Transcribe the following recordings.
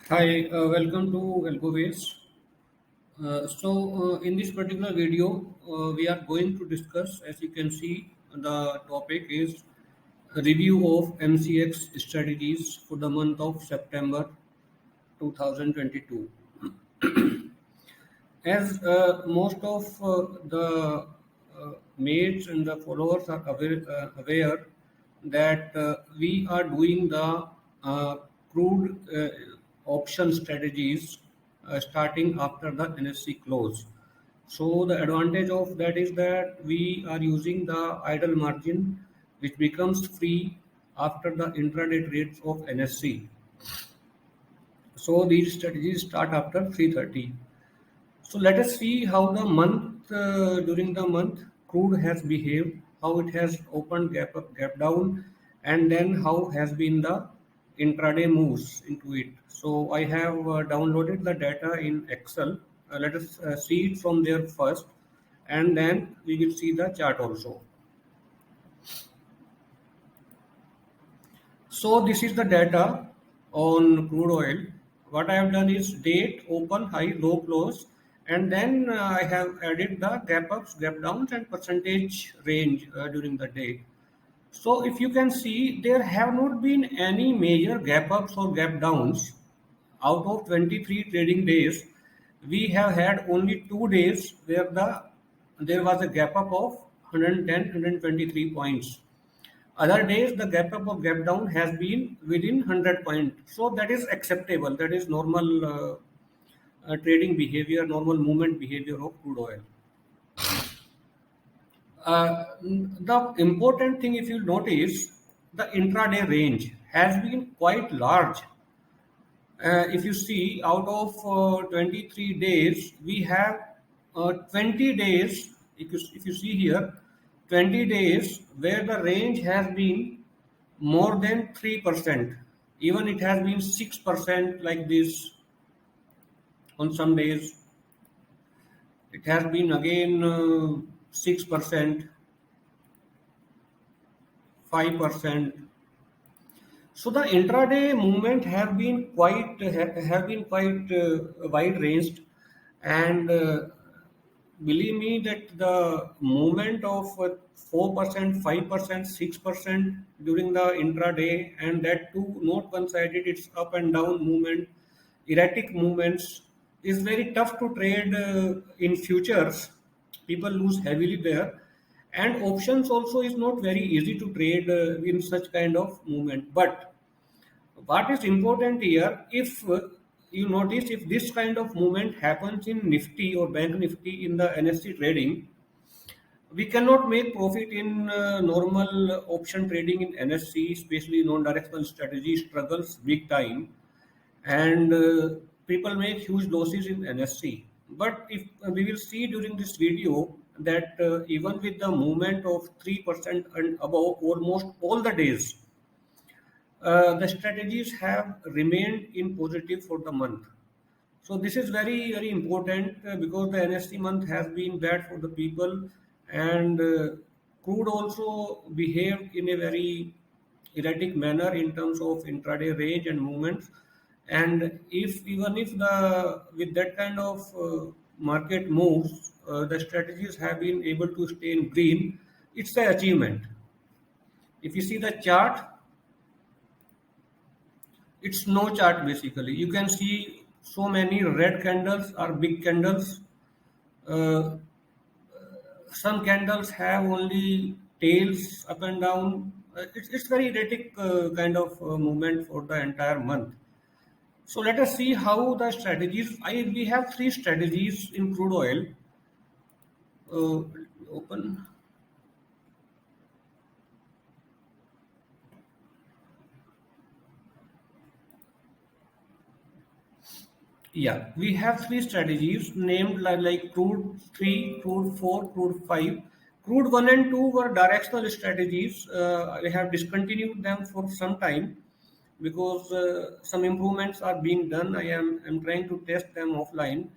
Hi, welcome to Algoways. In this particular video, we are going to discuss, as you can see, the topic is a review of MCX strategies for the month of September 2022. As most of the mates and the followers are aware that we are doing the crude option strategies starting after the NSC close. So the advantage of that is that we are using the idle margin, which becomes free after the intraday trades of NSC. So these strategies start after 3:30. So let us see how the month during the month crude has behaved, how it has opened gap up, gap down, and then how has been the intraday moves into it. So I have downloaded the data in Excel. Let us see it from there first, and then we will see the chart also. So this is the data on crude oil. What I have done is date, open, high, low, close, and then I have added the gap ups, gap downs, and percentage range during the day. So if you can see, there have not been any major gap ups or gap downs. Out of 23 trading days, we have had only 2 days where there was a gap up of 123 points. Other days, the gap up or gap down has been within 100 points. So that is acceptable. That is normal trading behavior, normal movement behavior of crude oil. The important thing, if you notice, the intraday range has been quite large. If you see, out of 23 days, we have 20 days. If you see here, 20 days where the range has been more than 3%. Even it has been 6% like this on some days. It has been again 6%, 5%. So the intraday movement have been quite wide ranged, and believe me that the movement of 4%, 5%, 6% during the intraday, and that too not one-sided, it's up and down movement, erratic movements, is very tough to trade in futures. People lose heavily there, and options also is not very easy to trade in such kind of movement. But what is important here, if you notice, if this kind of movement happens in Nifty or Bank Nifty in the NSE trading, we cannot make profit in normal option trading in NSE, especially non-directional strategy struggles big time, and people make huge losses in NSE. But if we will see during this video that even with the movement of 3% and above almost all the days, the strategies have remained in positive for the month. So this is very, very important because the NSE month has been bad for the people, and crude also behaved in a very erratic manner in terms of intraday range and movements. And if even if the with that kind of market moves, the strategies have been able to stay in green, it's an achievement. If you see the chart, it's no chart basically. You can see so many red candles are big candles. Uh, some candles have only tails up and down. It's very erratic kind of movement for the entire month. So let us see how the strategies. We have three strategies in crude oil. Uh, Open. Yeah, we have three strategies named like crude 3, crude 4, crude 5. Crude 1 and 2 were directional strategies. I have discontinued them for some time because some improvements are being done. I'm trying to test them offline.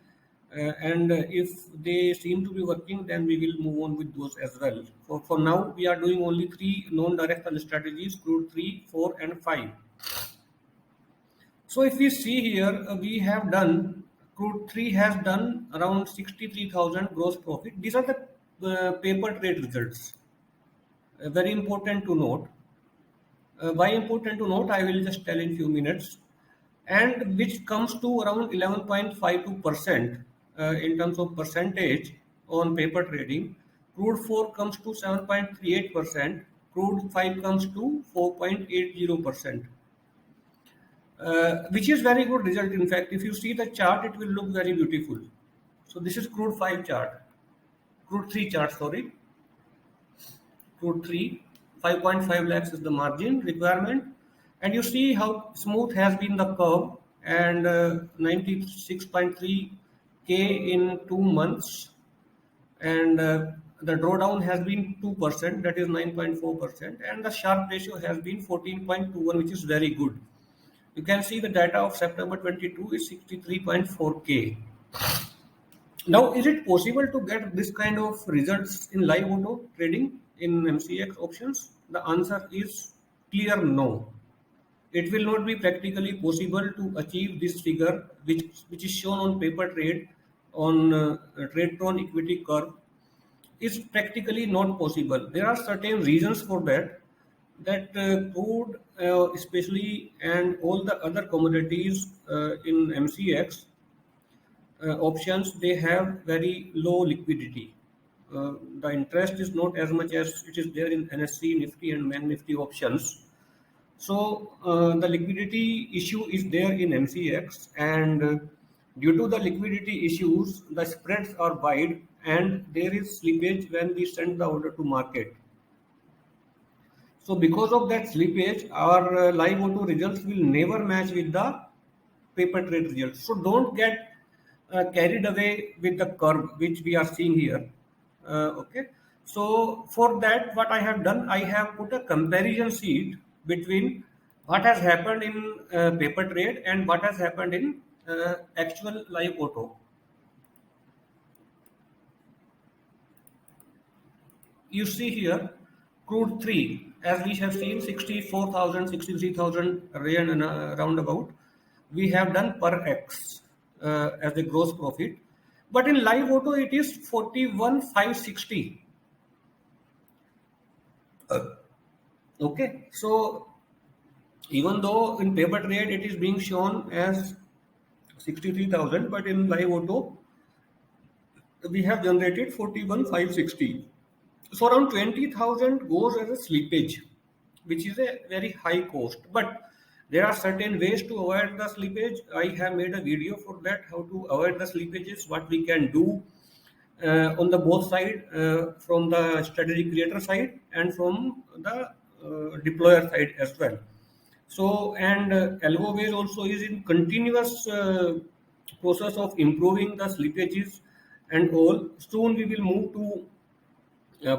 And if they seem to be working, then we will move on with those as well. For now, we are doing only three non directional strategies: crude 3, 4, and 5. So if we see here, we have done, crude 3 has done around 63,000 gross profit. These are the paper trade results. Very important to note. Why important to note, I will just tell in few minutes. And which comes to around 11.52% in terms of percentage on paper trading. Crude 4 comes to 7.38%. Crude 5 comes to 4.80%. Which is very good result. In fact, if you see the chart, it will look very beautiful. So this is crude 5 chart, crude 3 chart, sorry. Crude 3, 5.5 lakhs is the margin requirement. And you see how smooth has been the curve, and 96.3K in 2 months. And the drawdown has been 2%, that is 9.4%. And the Sharp ratio has been 14.21, which is very good. You can see the data of September 22 is 63.4K. Now, is it possible to get this kind of results in live auto trading in MCX options? The answer is clear no. It will not be practically possible to achieve this figure, which is shown on paper trade on TradeTron equity curve. Is practically not possible. There are certain reasons for that. That crude, especially, and all the other commodities in MCX options, they have very low liquidity. The interest is not as much as it is there in NSE, Nifty, and Man Nifty options. So the liquidity issue is there in MCX, and due to the liquidity issues, the spreads are wide, and there is slippage when we send the order to market. So because of that slippage, our live auto results will never match with the paper trade results. So don't get carried away with the curve which we are seeing here. Okay. So for that, what I have done, I have put a comparison sheet between what has happened in paper trade and what has happened in actual live auto. You see here, crude 3, as we have seen, 64,000, 63,000 rand and roundabout. We have done per X as a gross profit. But in live auto, it is 41,560. Okay, so even though in paper trade it is being shown as 63,000, but in live auto, we have generated 41,560. So around 20,000 goes as a slippage, which is a very high cost. But there are certain ways to avoid the slippage. I have made a video for that, how to avoid the slippages, what we can do on the both side, from the strategy creator side and from the deployer side as well. So, and Algoways also is in continuous process of improving the slippages and all. Soon we will move to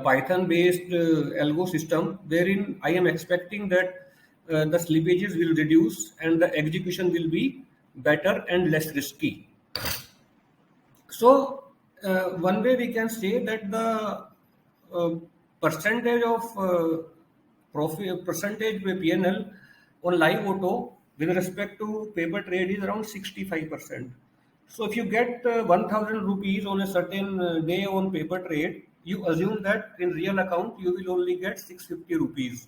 Python based algo system, wherein I am expecting that the slippages will reduce and the execution will be better and less risky. So one way we can say that the uh, percentage of profit, percentage PNL on live auto with respect to paper trade is around 65%. So if you get 1,000 rupees on a certain day on paper trade, you assume that in real account you will only get 650 rupees.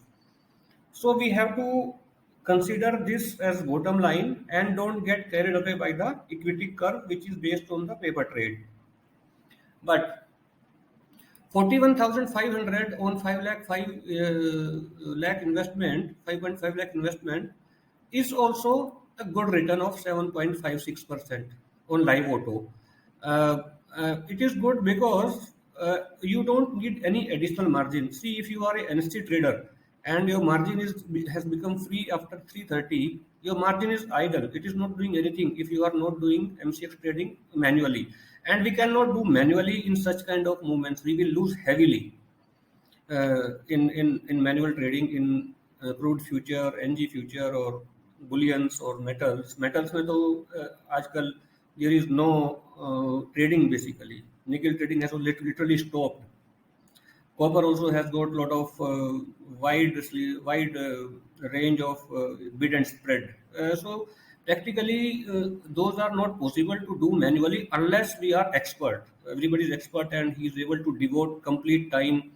So we have to consider this as bottom line and don't get carried away by the equity curve, which is based on the paper trade. But 41,500 on 5 lakh 5 lakh investment, 5.5 lakh investment is also a good return of 7.56% on live auto. It is good because you don't need any additional margin. See, if you are a NSE trader and your margin has become free after 3:30, your margin is idle. It is not doing anything if you are not doing MCX trading manually. And we cannot do manually in such kind of movements. We will lose heavily in manual trading in crude future, NG future, or bullions or metals. Metals में तो आजकल there is no trading basically. Nickel trading has literally stopped. Copper also has got a lot of wide range of bid and spread. So practically those are not possible to do manually unless we are expert. Everybody is expert and he is able to devote complete time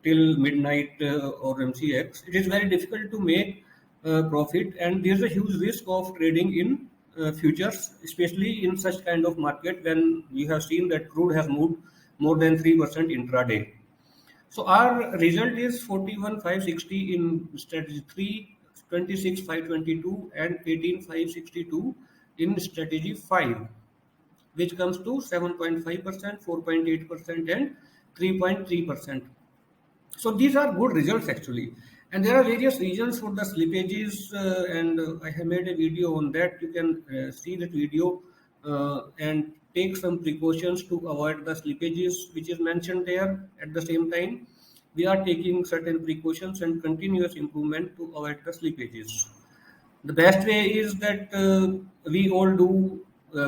till midnight or MCX. It is very difficult to make profit, and there is a huge risk of trading in futures, especially in such kind of market when we have seen that crude has moved more than 3% intraday. So our result is 41,560 in strategy 3, 26,522 and 18,562 in strategy 5, which comes to 7.5%, 4.8% and 3.3%. So these are good results actually. And there are various reasons for the slippages, and I have made a video on that. You can see that video and take some precautions to avoid the slippages, which is mentioned there. At the same time, we are taking certain precautions and continuous improvement to avoid the slippages. The best way is that we all do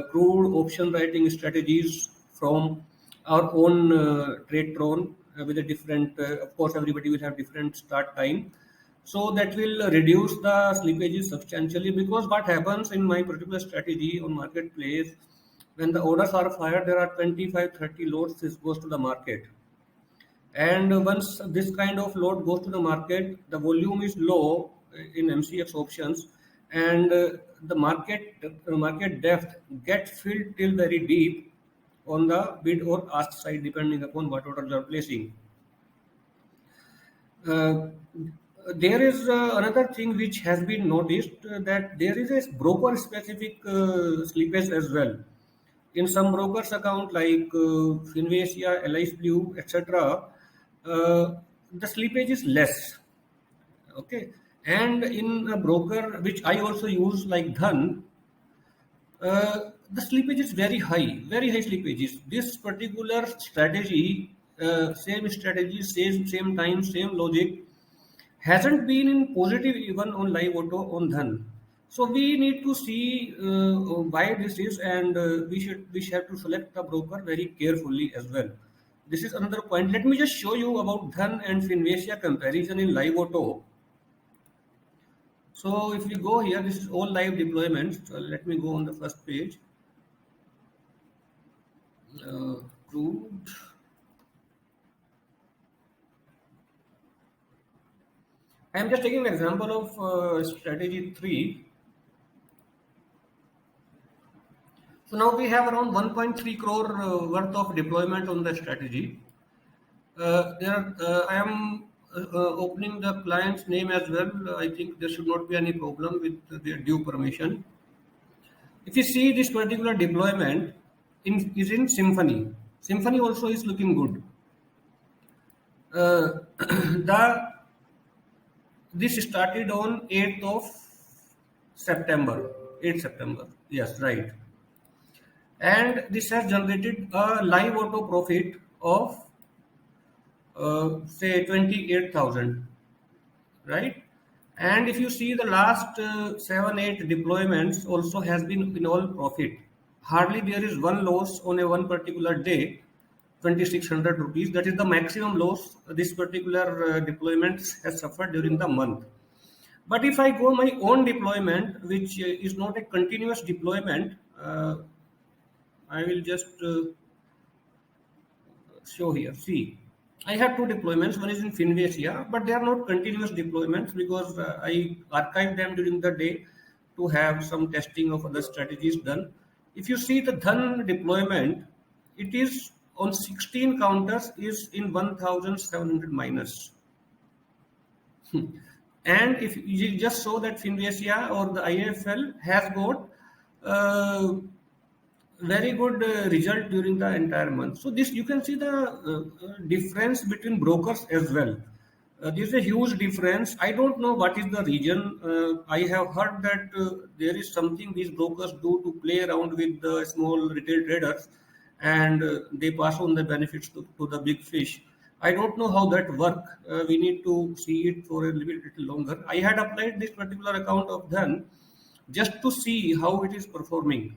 crude option writing strategies from our own trade tron with a different, of course, everybody will have different start time. So that will reduce the slippages substantially, because what happens in my particular strategy on marketplace, when the orders are fired, there are 25, 30 loads this goes to the market. And once this kind of load goes to the market, the volume is low in MCX options, and the market depth gets filled till very deep on the bid or ask side, depending upon what orders are placing. Uh, there is another thing which has been noticed, that there is a broker specific slippage as well. In some brokers account like Finvasia, Allies Blue, etc., the slippage is less. Okay, and in a broker which I also use like Dhan, the slippage is very high slippages. This particular strategy, same strategy, same time, same logic, hasn't been in positive even on live auto on Dhan. So we need to see why this is, and we should have to select the broker very carefully as well. This is another point. Let me just show you about Dhan and Finvasia comparison in live auto. So if we go here, this is all live deployments. So let me go on the first page. Crude. I am just taking an example of strategy 3. So now we have around 1.3 crore worth of deployment on the strategy. I am opening the client's name as well. I think there should not be any problem with their due permission. If you see this particular deployment is in Symphony. Symphony also is looking good. The This started on 8th of September. 8th September. Yes, right. And this has generated a live auto profit of say 28,000, right? And if you see the last 7-8 deployments also has been in all profit. Hardly there is one loss on a one particular day, 2,600 rupees. That is the maximum loss this particular deployment has suffered during the month. But if I go my own deployment, which is not a continuous deployment, I will just show here. See, I have two deployments. One is in Finvasia, but they are not continuous deployments because I archive them during the day to have some testing of other strategies done. If you see the Dhan deployment, it is on 16 counters is in 1,700 minus. And if you just saw that Finvasia or the IFL has got very good result during the entire month. So this you can see the difference between brokers as well. There is a huge difference. I don't know what is the reason. I have heard that there is something these brokers do to play around with the small retail traders, and they pass on the benefits to the big fish. I don't know how that work. We need to see it for a little longer. I had applied this particular account of Dhan just to see how it is performing,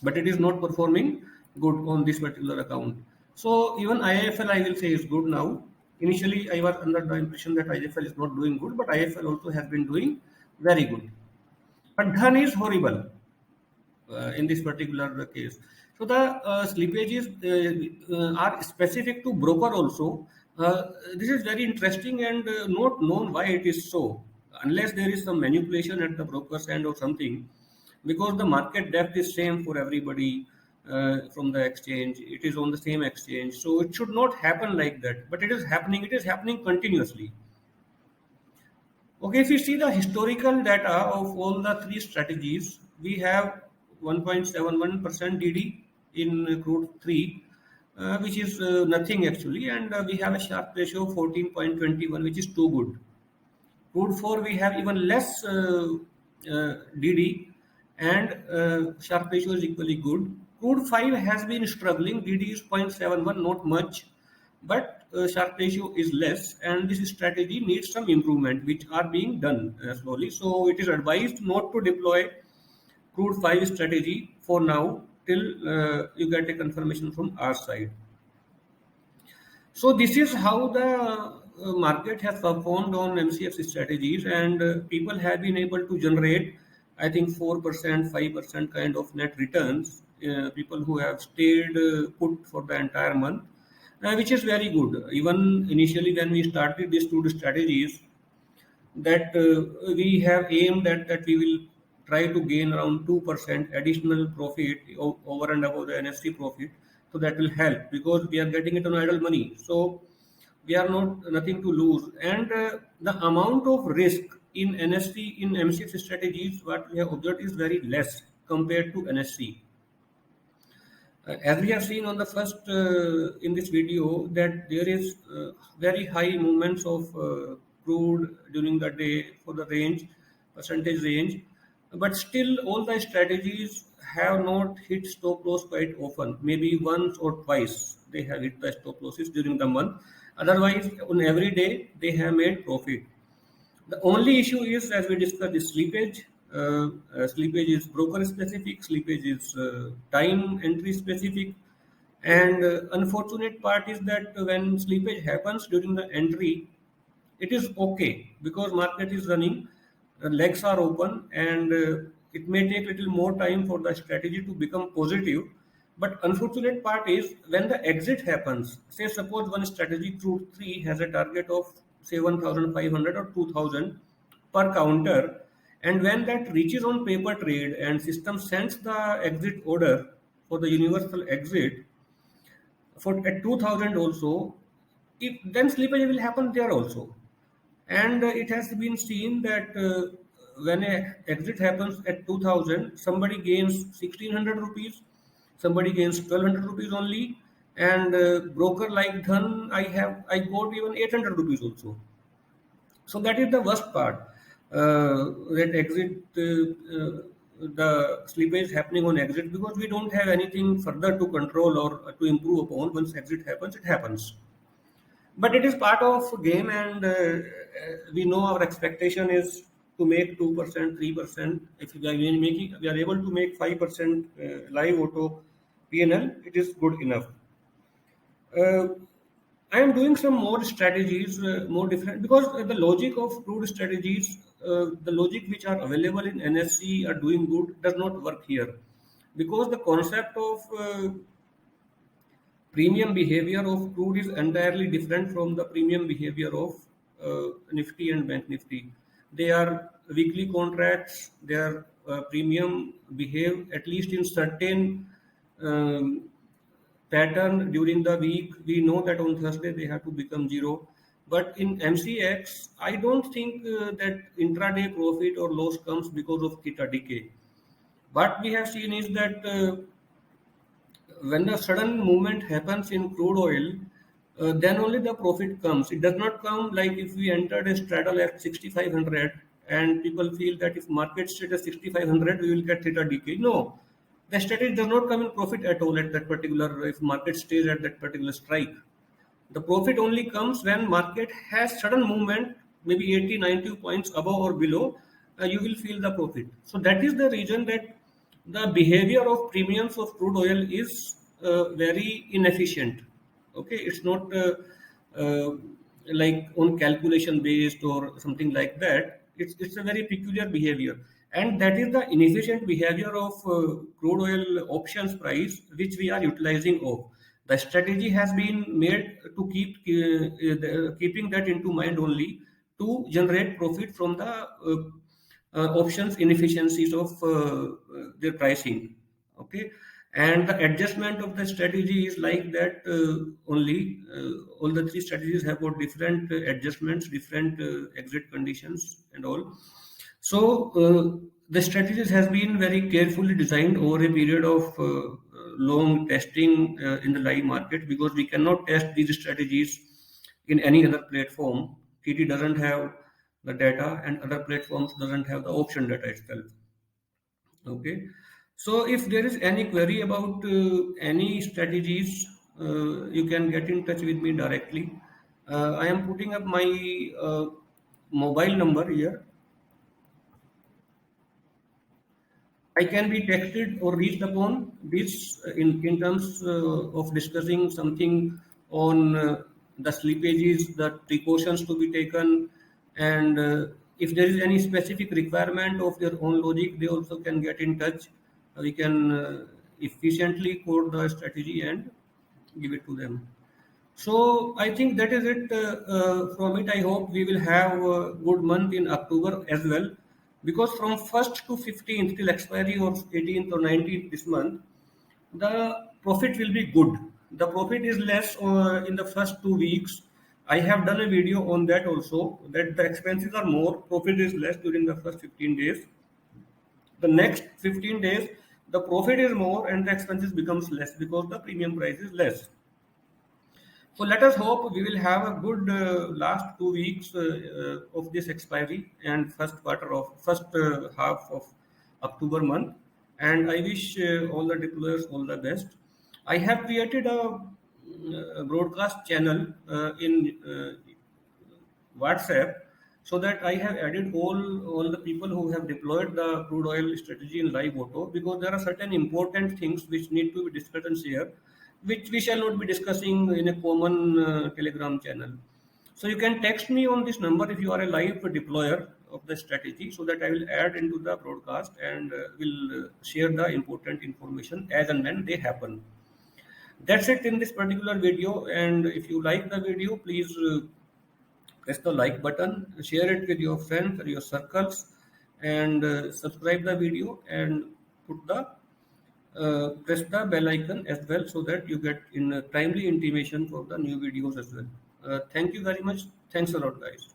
but it is not performing good on this particular account. So even IIFL I will say is good now. Initially I was under the impression that IIFL is not doing good, but IIFL also has been doing very good. But done is horrible in this particular case. So the slippages are specific to broker also. This is very interesting and not known why it is so, unless there is some manipulation at the broker's end or something, because the market depth is same for everybody from the exchange. It is on the same exchange, so it should not happen like that. But it is happening. It is happening continuously. Okay, if you see the historical data of all the three strategies, we have 1.71% DD in crude 3, which is nothing actually, and we have a Sharp ratio of 14.21, which is too good. Crude 4, we have even less DD, and Sharp ratio is equally good. Crude 5 has been struggling, DD is 0.71, not much, but Sharp ratio is less, and this strategy needs some improvement, which are being done slowly. So it is advised not to deploy crude 5 strategy for now till you get a confirmation from our side. So this is how the market has performed on MCX strategies, and people have been able to generate, I think, 4%, 5% kind of net returns. People who have stayed put for the entire month, which is very good. Even initially, when we started these two strategies, that we have aimed at that we will try to gain around 2% additional profit over and above the NSC profit. So that will help because we are getting it on idle money. So we are not nothing to lose. And the amount of risk in NSC in MCX strategies, what we have observed is very less compared to NSC. As we have seen on the first in this video, that there is very high movements of crude during the day for the range, percentage range, but still all the strategies have not hit stop loss quite often. Maybe once or twice they have hit the stop losses during the month. Otherwise, on every day they have made profit. The only issue is, as we discussed, is slippage. Slippage is broker specific, slippage is time entry specific, and unfortunate part is that when slippage happens during the entry, it is okay because market is running, legs are open, and it may take little more time for the strategy to become positive. But unfortunate part is when the exit happens. Say suppose one strategy through 3 has a target of say 1,500 or 2,000 per counter, and when that reaches on paper trade and system sends the exit order for the universal exit for at 2,000 also, if then slippage will happen there also. And it has been seen that when a exit happens at 2,000, somebody gains 1,600 rupees, somebody gains 1,200 rupees only, and broker like Dhan, I got even 800 rupees also. So that is the worst part. That exit, the slippage happening on exit because we don't have anything further to control or to improve upon. Once exit happens, it happens. But it is part of game, and we know our expectation is to make 2%, 3%. If we are making, we are able to make 5% live auto PNL, it is good enough. I am doing some more strategies, more different, because the logic of crude strategies, the logic which are available in NSC are doing good, does not work here. Because the concept of premium behavior of crude is entirely different from the premium behavior of Nifty and Bank Nifty. They are weekly contracts, their premium behave at least in certain um, pattern during the week. We know that on Thursday they have to become zero. But in MCX, I don't think that intraday profit or loss comes because of theta decay. What we have seen is that when the sudden movement happens in crude oil, then only the profit comes. It does not come like if we entered a straddle at 6,500 and people feel that if market stays at 6,500, we will get theta decay. No, the strategy does not come in profit at all at that particular, if market stays at that particular strike. The profit only comes when market has sudden movement, maybe 80, 90 points above or below, you will feel the profit. So that is the reason that the behavior of premiums of crude oil is very inefficient. Okay, it's not uh, like on calculation based or something like that. It's a very peculiar behavior. and that is the inefficient behavior of crude oil options price which we are utilizing of. The strategy has been made to keeping that into mind only, to generate profit from the options inefficiencies of their pricing. Okay, and the adjustment of the strategy is like that only. All the three strategies have got different adjustments, different exit conditions and all. So the strategies has been very carefully designed over a period of long testing in the live market, because we cannot test these strategies in any other platform. TT doesn't have the data, and other platforms doesn't have the option data itself. Okay, so if there is any query about any strategies, you can get in touch with me directly. I am putting up my mobile number here. I can be texted or reached upon this in terms of discussing something on the slippages, the precautions to be taken, and if there is any specific requirement of their own logic, they also can get in touch. We can efficiently code the strategy and give it to them. So I think that is it from it. I hope we will have a good month in October as well, because from 1st to 15th till expiry of 18th or 19th this month, the profit will be good. The profit is less in the first 2 weeks. I have done a video on that also, that the expenses are more, profit is less during the first 15 days. The next 15 days, the profit is more and the expenses becomes less because the premium price is less. So let us hope we will have a good last 2 weeks of this expiry and first half of October month. And I wish all the deployers all the best. I have created a broadcast channel in WhatsApp, so that I have added all the people who have deployed the crude oil strategy in live auto, because there are certain important things which need to be discussed and shared, which we shall not be discussing in a common Telegram channel. So you can text me on this number if you are a live deployer of the strategy, so that I will add into the broadcast and will share the important information as and when they happen. That's it in this particular video. And if you like the video, please press the like button, share it with your friends or your circles, and subscribe the video and put the press the bell icon as well, so that you get in timely intimation for the new videos as well. Thank you very much. Thanks a lot, guys.